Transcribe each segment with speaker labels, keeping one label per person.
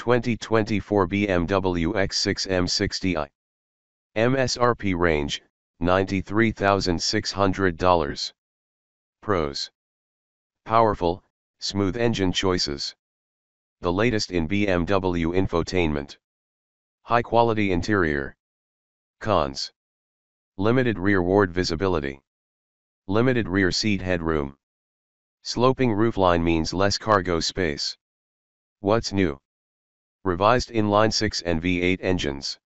Speaker 1: 2024 BMW X6 M60i. MSRP range, $93,600. Pros. Powerful, smooth engine choices. The latest in BMW infotainment. High quality interior. Cons. Limited rearward visibility. Limited rear seat headroom. Sloping roofline means less cargo space. What's new? Revised inline-6 and V8 engines.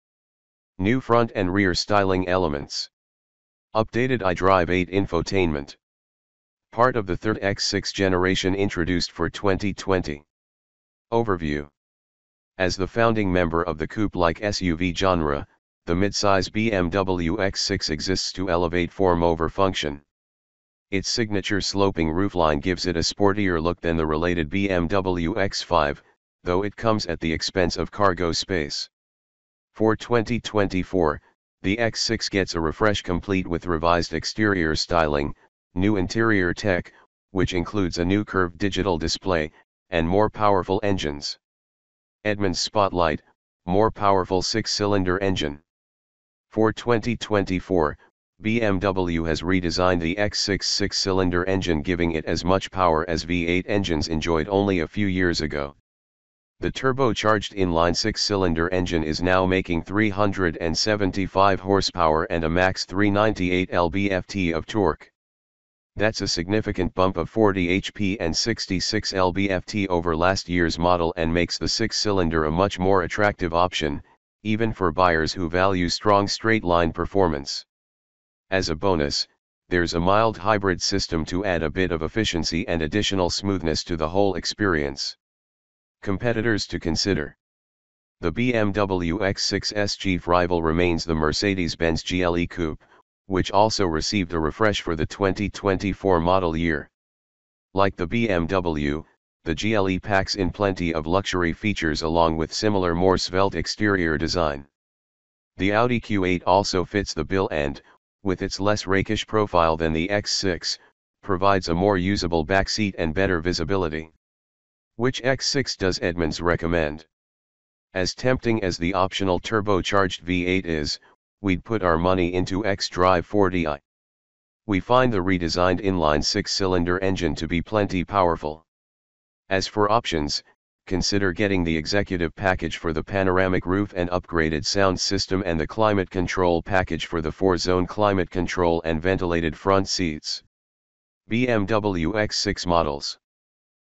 Speaker 1: New front and rear styling elements. Updated iDrive 8 infotainment. Part of the third X6 generation introduced for 2020. Overview. As the founding member of the coupe-like SUV genre, the midsize BMW X6 exists to elevate form over function. Its signature sloping roofline gives it a sportier look than the related BMW X5, though it comes at the expense of cargo space. For 2024, the X6 gets a refresh complete with revised exterior styling, new interior tech, which includes a new curved digital display, and more powerful engines. Edmunds Spotlight, more powerful 6-cylinder engine. For 2024, BMW has redesigned the X6 6-cylinder engine, giving it as much power as V8 engines enjoyed only a few years ago. The turbocharged inline 6-cylinder engine is now making 375 horsepower and a max 398 lb-ft of torque. That's a significant bump of 40 HP and 66 lb-ft over last year's model, and makes the 6-cylinder a much more attractive option, even for buyers who value strong straight-line performance. As a bonus, there's a mild hybrid system to add a bit of efficiency and additional smoothness to the whole experience. Competitors to consider. The BMW X6 SG rival remains the Mercedes-Benz GLE Coupe, which also received a refresh for the 2024 model year. Like the BMW, the GLE packs in plenty of luxury features along with similar more svelte exterior design. The Audi Q8 also fits the bill and, with its less rakish profile than the X6, provides a more usable backseat and better visibility. Which X6 does Edmunds recommend? As tempting as the optional turbocharged V8 is, we'd put our money into xDrive 40i. We find the redesigned inline 6-cylinder engine to be plenty powerful. As for options, consider getting the executive package for the panoramic roof and upgraded sound system, and the climate control package for the 4-zone climate control and ventilated front seats. BMW X6 models.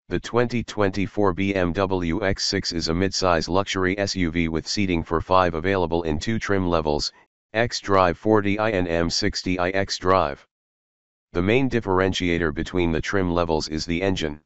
Speaker 1: The 2024 BMW X6 is a midsize luxury SUV with seating for 5 available in 2 trim levels, xDrive 40i and m60i xDrive. The main differentiator between the trim levels is the engine.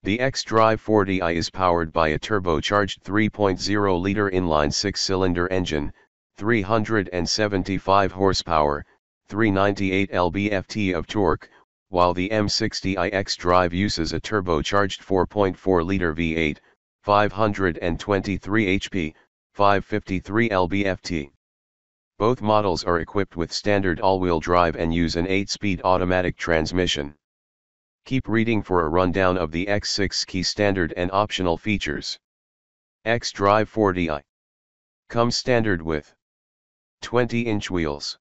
Speaker 1: The xDrive 40i is powered by a turbocharged 3.0-liter inline 6-cylinder engine, 375 horsepower, 398 lb-ft of torque, while the m60i xDrive uses a turbocharged 4.4-liter V8, 523 HP, 553 lb-ft. Both models are equipped with standard all-wheel drive and use an 8-speed automatic transmission. Keep reading for a rundown of the X6 key standard and optional features. xDrive 40i comes standard with 20-inch wheels,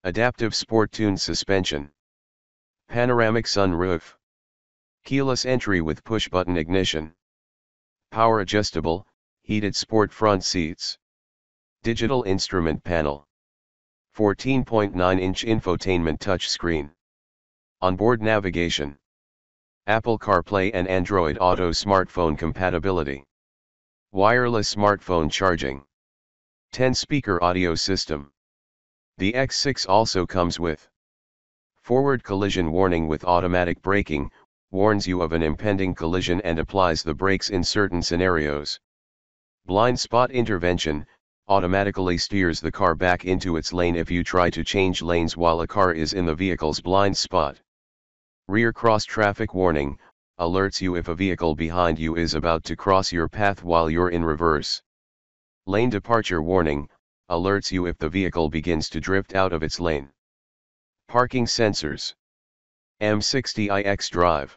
Speaker 1: adaptive sport-tuned suspension, panoramic sunroof, keyless entry with push-button ignition, power adjustable, heated sport front seats, digital instrument panel, 14.9-inch infotainment touchscreen, onboard navigation, Apple CarPlay and Android Auto smartphone compatibility, wireless smartphone charging, 10-speaker audio system. The X6 also comes with forward collision warning with automatic braking, warns you of an impending collision and applies the brakes in certain scenarios. Blind spot intervention, automatically steers the car back into its lane if you try to change lanes while a car is in the vehicle's blind spot. Rear cross traffic warning, alerts you if a vehicle behind you is about to cross your path while you're in reverse. Lane departure warning, alerts you if the vehicle begins to drift out of its lane. Parking sensors. M60i xDrive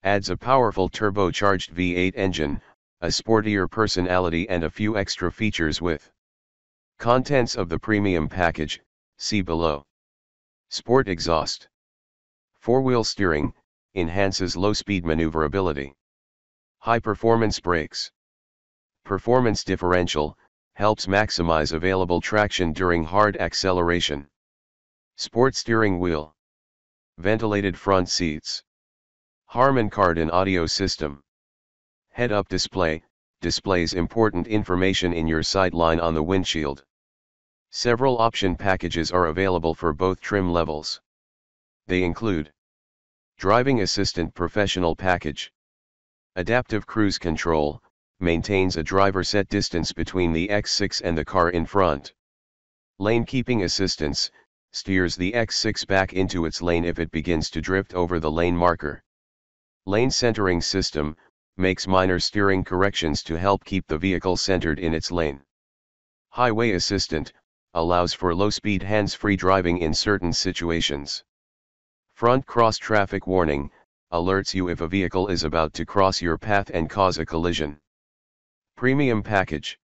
Speaker 1: adds a powerful turbocharged V8 engine, a sportier personality and a few extra features with contents of the premium package, see below. Sport exhaust. 4-wheel steering, enhances low-speed maneuverability. High-performance brakes. Performance differential, helps maximize available traction during hard acceleration. Sport steering wheel. Ventilated front seats. Harman Kardon audio system. Head-up display, displays important information in your sightline on the windshield. Several option packages are available for both trim levels. They include Driving Assistant Professional Package. Adaptive Cruise Control, maintains a driver set distance between the X6 and the car in front. Lane Keeping Assistance, steers the X6 back into its lane if it begins to drift over the lane marker. Lane Centering System, makes minor steering corrections to help keep the vehicle centered in its lane. Highway Assistant, allows for low-speed hands-free driving in certain situations. Front Cross Traffic Warning, alerts you if a vehicle is about to cross your path and cause a collision. Premium Package.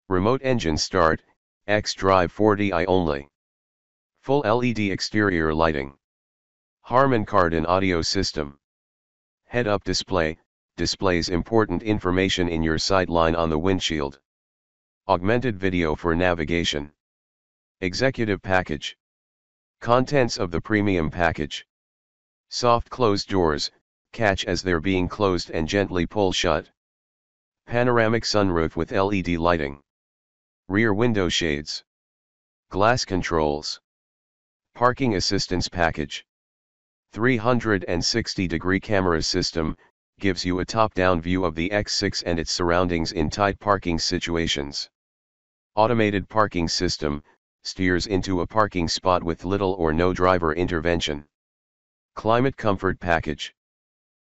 Speaker 1: Remote Engine Start, xdrive 40i only. Full LED exterior lighting. Harman Kardon audio system. Head-up display, displays important information in your sightline on the windshield. Augmented video for navigation. Executive Package. Contents of the Premium Package. Soft closed doors, catch as they're being closed and gently pull shut. Panoramic sunroof with LED lighting. Rear window shades. Glass controls. Parking Assistance Package. 360-degree camera system, gives you a top-down view of the X6 and its surroundings in tight parking situations. Automated Parking System, steers into a parking spot with little or no driver intervention. Climate Comfort Package.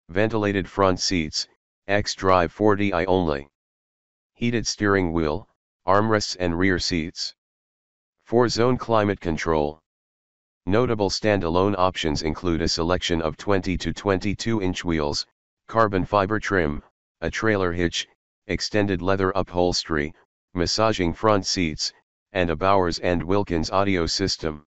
Speaker 1: Ventilated front seats, xdrive 40i only. Heated steering wheel, armrests and rear seats. 4-zone climate control. Notable standalone options include a selection of 20 to 22-inch wheels, carbon fiber trim, a trailer hitch, extended leather upholstery, massaging front seats, and a Bowers & Wilkins audio system.